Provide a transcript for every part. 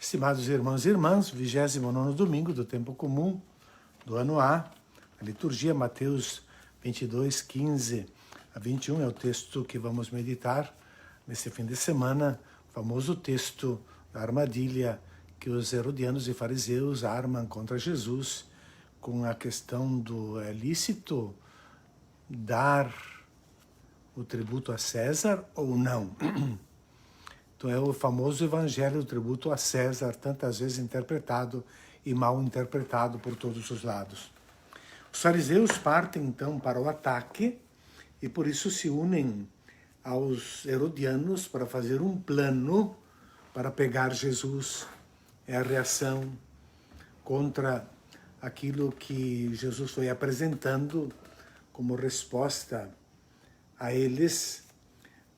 Estimados irmãos e irmãs, 29º domingo do tempo comum do ano A, a liturgia Mateus 22, 15 a 21 é o texto que vamos meditar nesse fim de semana, o famoso texto da armadilha que os herodianos e fariseus armam contra Jesus com a questão do lícito dar o tributo a César ou não. Então é o famoso evangelho do tributo a César, tantas vezes interpretado e mal interpretado por todos os lados. Os fariseus partem então para o ataque e por isso se unem aos herodianos para fazer um plano para pegar Jesus. É a reação contra aquilo que Jesus foi apresentando como resposta a eles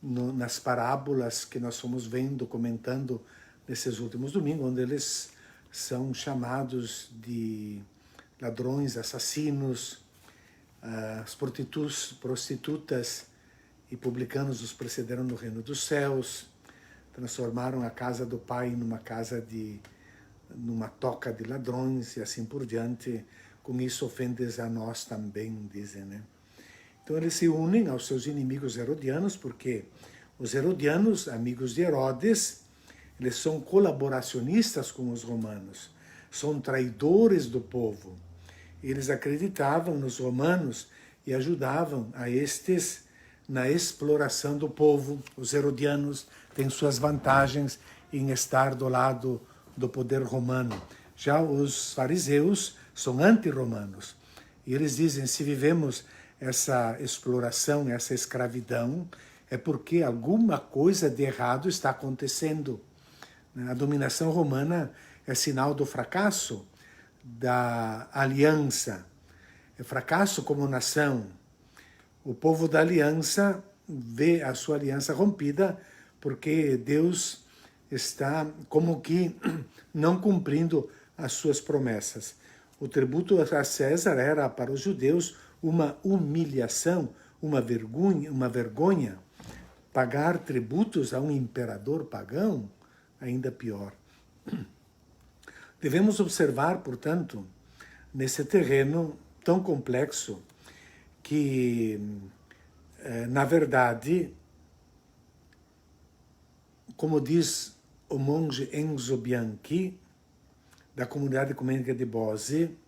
nas parábolas que nós fomos vendo, comentando nesses últimos domingos, onde eles são chamados de ladrões, assassinos, as prostitutas e publicanos os precederam no reino dos céus, transformaram a casa do pai numa toca de ladrões e assim por diante. Com isso ofendes a nós também, dizem, né? Então eles se unem aos seus inimigos herodianos, porque os herodianos, amigos de Herodes, eles são colaboracionistas com os romanos, são traidores do povo. Eles acreditavam nos romanos e ajudavam a estes na exploração do povo. Os herodianos têm suas vantagens em estar do lado do poder romano. Já os fariseus são anti-romanos. E eles dizem, se vivemos essa exploração, essa escravidão, é porque alguma coisa de errado está acontecendo. A dominação romana é sinal do fracasso da aliança, é fracasso como nação. O povo da aliança vê a sua aliança rompida porque Deus está como que não cumprindo as suas promessas. O tributo a César era para os judeus uma humilhação, uma vergonha. Pagar tributos a um imperador pagão, ainda pior. Devemos observar, portanto, nesse terreno tão complexo, que, na verdade, como diz o monge Enzo Bianchi, da comunidade ecumênica de Bose,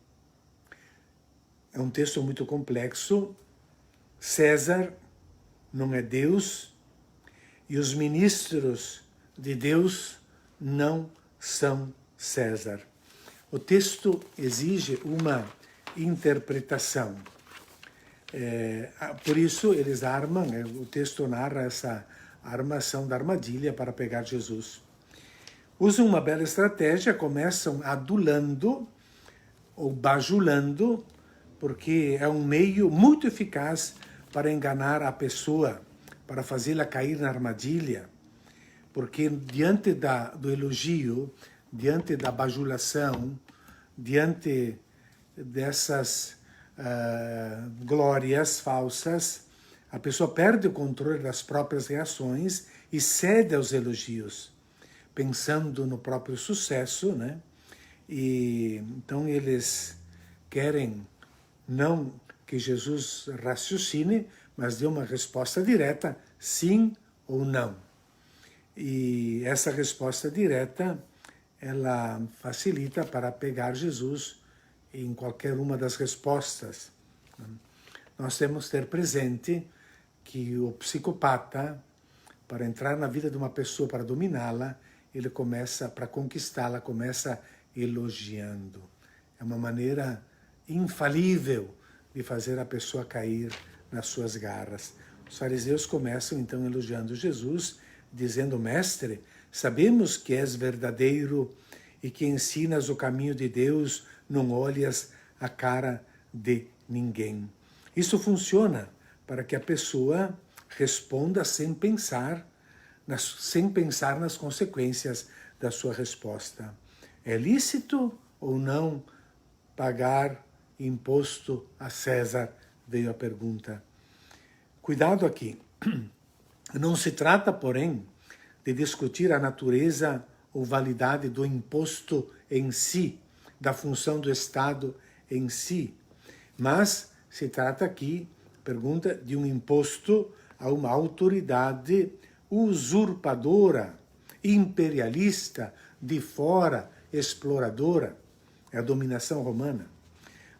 é um texto muito complexo. César não é Deus e os ministros de Deus não são César. O texto exige uma interpretação. Por isso eles armam, o texto narra essa armação da armadilha para pegar Jesus. Usam uma bela estratégia, começam adulando ou bajulando, porque é um meio muito eficaz para enganar a pessoa, para fazê-la cair na armadilha. Porque diante do elogio, diante da bajulação, diante dessas glórias falsas, a pessoa perde o controle das próprias reações e cede aos elogios, pensando no próprio sucesso, né? E então eles querem não que Jesus raciocine, mas dê uma resposta direta, sim ou não. E essa resposta direta, ela facilita para pegar Jesus em qualquer uma das respostas. Nós temos que ter presente que o psicopata, para entrar na vida de uma pessoa, para dominá-la, ele começa, para conquistá-la, começa elogiando. É uma maneira infalível de fazer a pessoa cair nas suas garras. Os fariseus começam então elogiando Jesus, dizendo: Mestre, sabemos que és verdadeiro e que ensinas o caminho de Deus, não olhas a cara de ninguém. Isso funciona para que a pessoa responda sem pensar nas consequências da sua resposta. É lícito ou não pagar imposto a César? Veio a pergunta. Cuidado aqui. Não se trata, porém, de discutir a natureza ou validade do imposto em si, da função do Estado em si, mas se trata aqui, pergunta, de um imposto a uma autoridade usurpadora, imperialista, de fora, exploradora, é a dominação romana.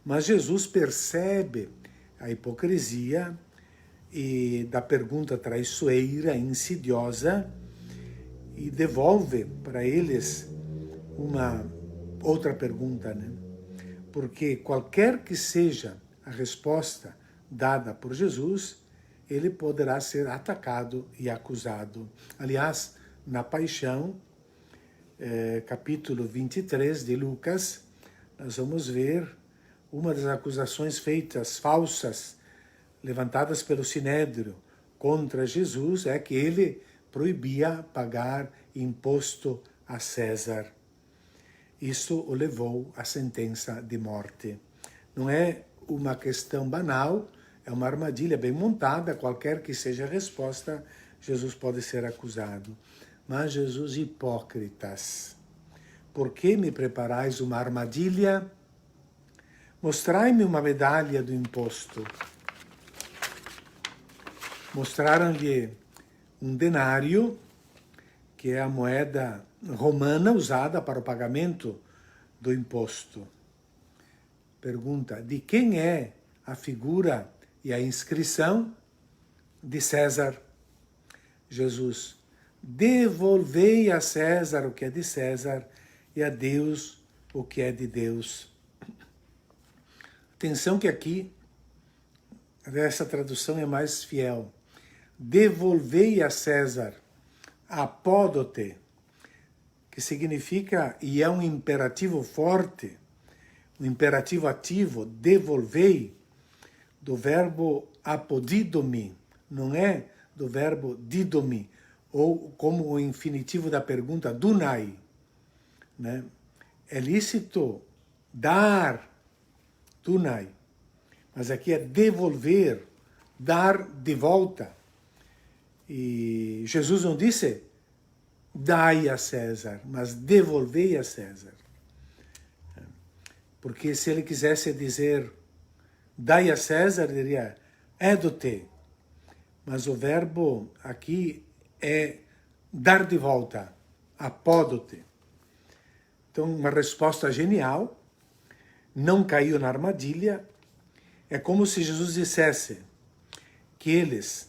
Mas Jesus percebe a hipocrisia e da pergunta traiçoeira, insidiosa, e devolve para eles uma outra pergunta, né? Porque qualquer que seja a resposta dada por Jesus, ele poderá ser atacado e acusado. Aliás, na Paixão, capítulo 23 de Lucas, nós vamos ver uma das acusações feitas, falsas, levantadas pelo Sinédrio contra Jesus, é que ele proibia pagar imposto a César. Isso o levou à sentença de morte. Não é uma questão banal, é uma armadilha bem montada, qualquer que seja a resposta, Jesus pode ser acusado. Mas Jesus, hipócritas, por que me preparais uma armadilha? Mostrai-me uma medalha do imposto. Mostraram-lhe um denário, que é a moeda romana usada para o pagamento do imposto. Pergunta, de quem é a figura e a inscrição? De César. Jesus, devolvei a César o que é de César e a Deus o que é de Deus. Atenção que aqui, essa tradução é mais fiel. Devolvei a César, apódote, que significa, e é um imperativo forte, um imperativo ativo, devolvei, do verbo apodidomi, não é do verbo didomi, ou como o infinitivo da pergunta, dunai. Né? É lícito dar, dunai, mas aqui é devolver, dar de volta. E Jesus não disse, dai a César, mas devolvei a César. Porque se ele quisesse dizer, dai a César, diria, edote. Mas o verbo aqui é dar de volta, apódote. Então, uma resposta genial, não caiu na armadilha. É como se Jesus dissesse que eles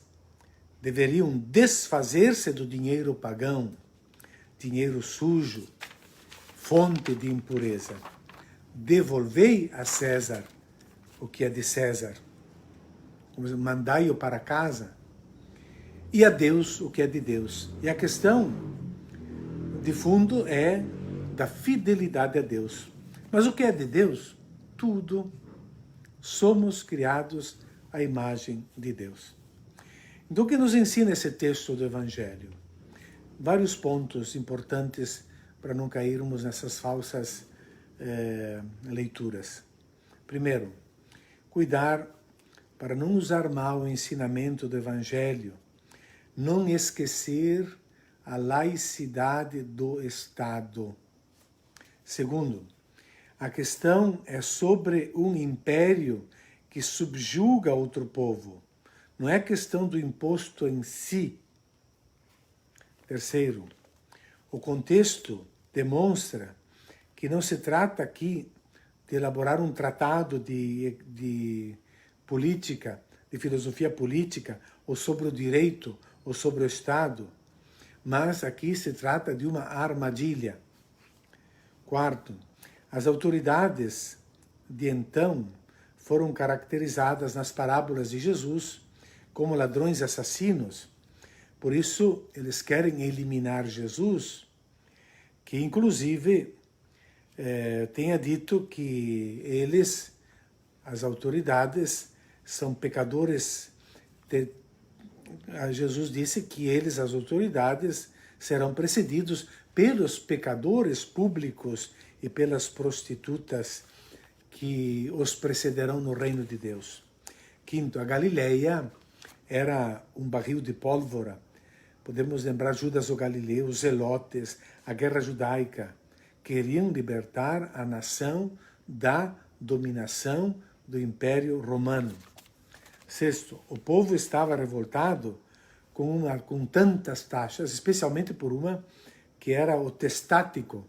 deveriam desfazer-se do dinheiro pagão, dinheiro sujo, fonte de impureza. Devolvei a César o que é de César, mandai-o para casa, e a Deus o que é de Deus. E a questão de fundo é da fidelidade a Deus. Mas o que é de Deus? Tudo. Somos criados à imagem de Deus. Então, o que nos ensina esse texto do Evangelho? Vários pontos importantes para não cairmos nessas falsas leituras. Primeiro, cuidar para não usar mal o ensinamento do Evangelho, não esquecer a laicidade do Estado. Segundo, a questão é sobre um império que subjuga outro povo. Não é questão do imposto em si. Terceiro, o contexto demonstra que não se trata aqui de elaborar um tratado de política, de filosofia política, ou sobre o direito, ou sobre o Estado, mas aqui se trata de uma armadilha. Quarto, as autoridades de então foram caracterizadas nas parábolas de Jesus como ladrões e assassinos. Por isso, eles querem eliminar Jesus, que inclusive tenha dito que eles, as autoridades, são pecadores. Jesus disse que eles, as autoridades, serão precedidos pelos pecadores públicos e pelas prostitutas que os precederão no reino de Deus. Quinto, a Galileia era um barril de pólvora Podemos lembrar Judas o Galileu, os Zelotes, a Guerra Judaica. Queriam libertar a nação da dominação do Império Romano. Sexto, o povo estava revoltado com tantas taxas, especialmente por uma que era o testático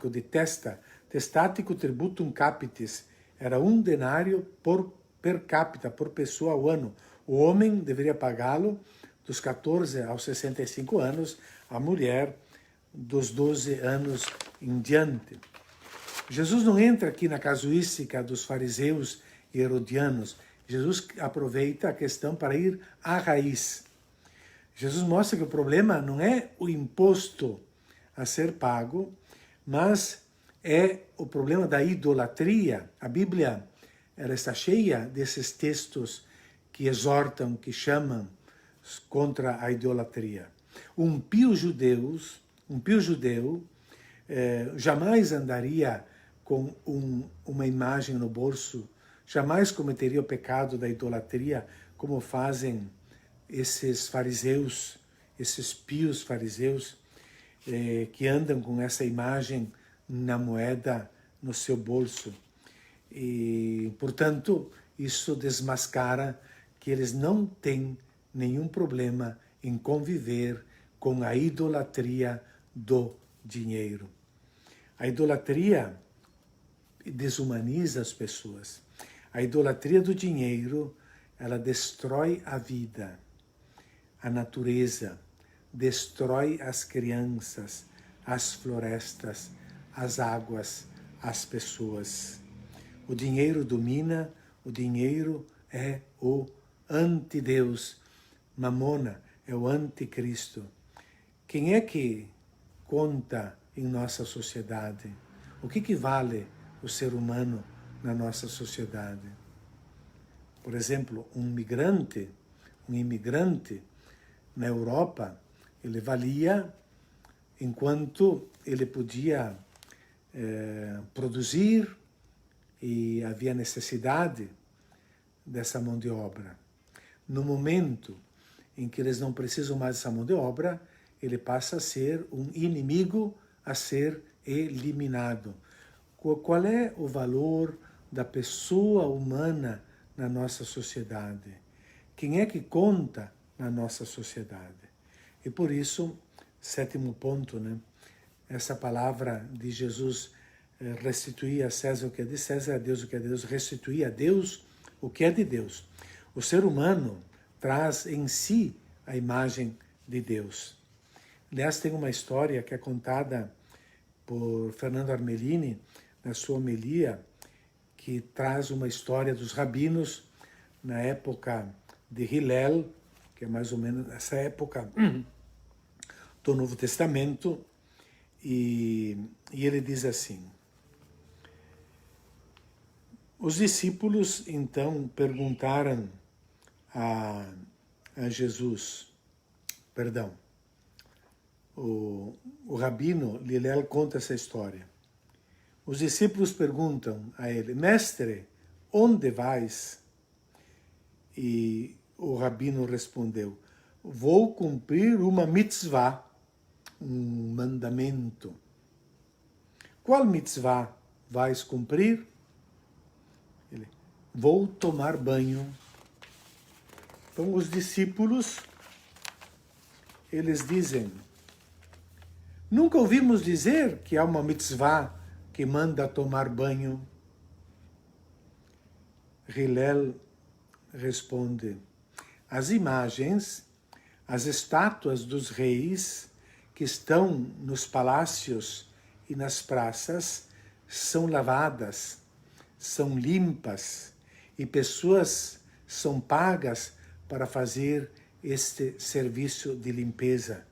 de testa, testático tributum capitis, era 1 denário per capita, por pessoa ao ano. O homem deveria pagá-lo dos 14 aos 65 anos, a mulher dos 12 anos em diante. Jesus não entra aqui na casuística dos fariseus e herodianos. Jesus aproveita a questão para ir à raiz. Jesus mostra que o problema não é o imposto a ser pago, mas é o problema da idolatria. A Bíblia, ela está cheia desses textos que exortam, que chamam contra a idolatria. Um pio judeu jamais andaria com uma imagem no bolso, jamais cometeria o pecado da idolatria, como fazem esses fariseus, esses pios fariseus, que andam com essa imagem na moeda no seu bolso. E, portanto, isso desmascara que eles não têm nenhum problema em conviver com a idolatria do dinheiro. A idolatria desumaniza as pessoas. A idolatria do dinheiro, ela destrói a vida, a natureza, destrói as crianças, as florestas, as águas, as pessoas. O dinheiro domina, o dinheiro é o antideus. Mamona é o anticristo. Quem é que conta em nossa sociedade? O que vale o ser humano na nossa sociedade? Por exemplo, um imigrante na Europa, ele valia enquanto ele podia produzir e havia necessidade dessa mão de obra. No momento em que eles não precisam mais dessa mão de obra, ele passa a ser um inimigo a ser eliminado. Qual é o valor da pessoa humana na nossa sociedade? Quem é que conta na nossa sociedade? E por isso, sétimo ponto, né? Essa palavra de Jesus, restituir a César o que é de César, a Deus o que é de Deus, restituir a Deus o que é de Deus. O ser humano traz em si a imagem de Deus. Aliás, tem uma história que é contada por Fernando Armelini, na sua homilia, que traz uma história dos rabinos na época de Hillel, que é mais ou menos essa época do Novo Testamento, e ele diz assim: os discípulos então perguntaram a Jesus, o rabino Hillel conta essa história. Os discípulos perguntam a ele: mestre, onde vais? E o rabino respondeu: vou cumprir uma mitzvah, um mandamento. Qual mitzvah vais cumprir? Ele: vou tomar banho. Então os discípulos, eles dizem: nunca ouvimos dizer que há uma mitzvah que manda tomar banho. Hillel responde: as imagens, as estátuas dos reis que estão nos palácios e nas praças são lavadas, são limpas, e pessoas são pagas para fazer este serviço de limpeza.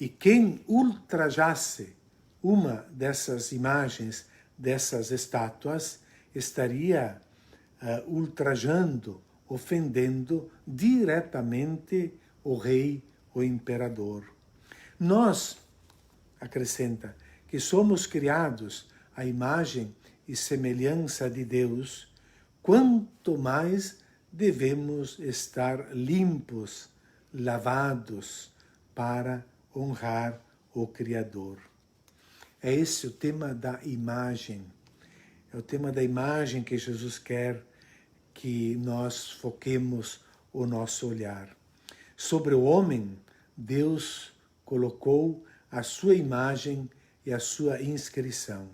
E quem ultrajasse uma dessas imagens, dessas estátuas, estaria ultrajando, ofendendo diretamente o rei, o imperador. Nós, acrescenta, que somos criados à imagem e semelhança de Deus, quanto mais devemos estar limpos lavados para honrar o Criador. É esse o tema da imagem. É o tema da imagem que Jesus quer que nós foquemos o nosso olhar. Sobre o homem, Deus colocou a sua imagem e a sua inscrição.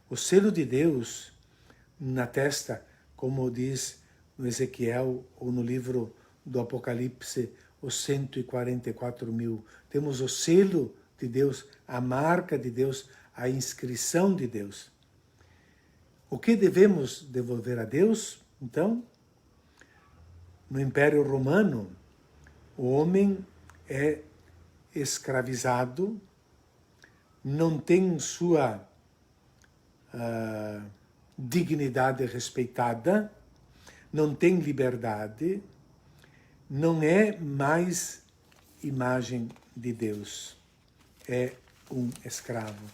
O selo de Deus na testa, como diz no Ezequiel ou no livro do Apocalipse, os 144.000. Temos o selo de Deus, a marca de Deus, a inscrição de Deus. O que devemos devolver a Deus, então? No Império Romano, o homem é escravizado, não tem sua dignidade respeitada, não tem liberdade, não é mais imagem de Deus, é um escravo.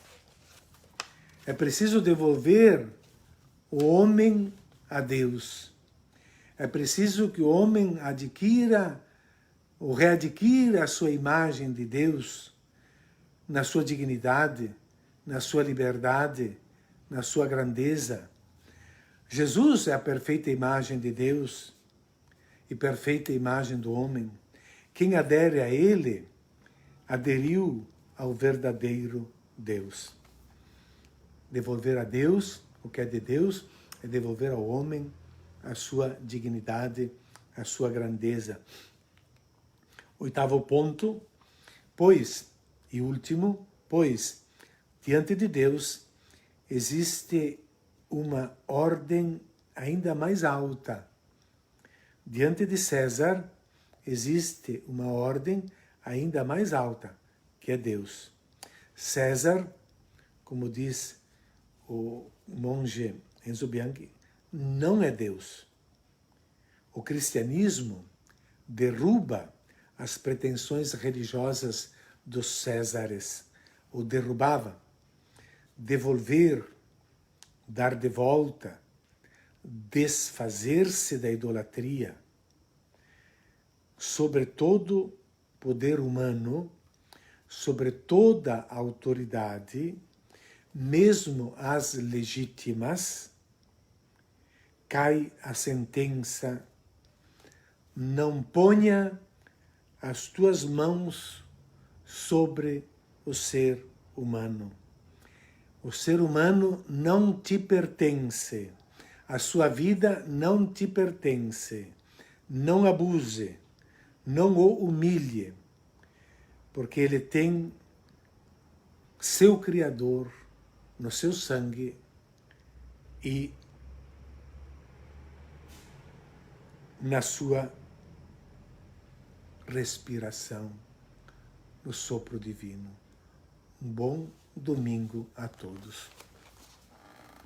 É preciso devolver o homem a Deus. É preciso que o homem adquira ou readquira a sua imagem de Deus na sua dignidade, na sua liberdade, na sua grandeza. Jesus é a perfeita imagem de Deus e perfeita imagem do homem. Quem adere a Ele, aderiu ao verdadeiro Deus. Devolver a Deus o que é de Deus é devolver ao homem a sua dignidade, a sua grandeza. Oitavo ponto, pois, e último, pois, diante de Deus existe uma ordem ainda mais alta. Diante de César existe uma ordem ainda mais alta, que é Deus. César, como diz o monge Enzo Bianchi, não é Deus. O cristianismo derruba as pretensões religiosas dos Césares, ou derrubava. Devolver, dar de volta, desfazer-se da idolatria, sobre todo poder humano, sobre toda autoridade, mesmo as legítimas, cai a sentença: não ponha as tuas mãos sobre o ser humano. O ser humano não te pertence. A sua vida não te pertence. Não abuse, não o humilhe, porque ele tem seu Criador no seu sangue e na sua respiração, no sopro divino. Um bom domingo a todos.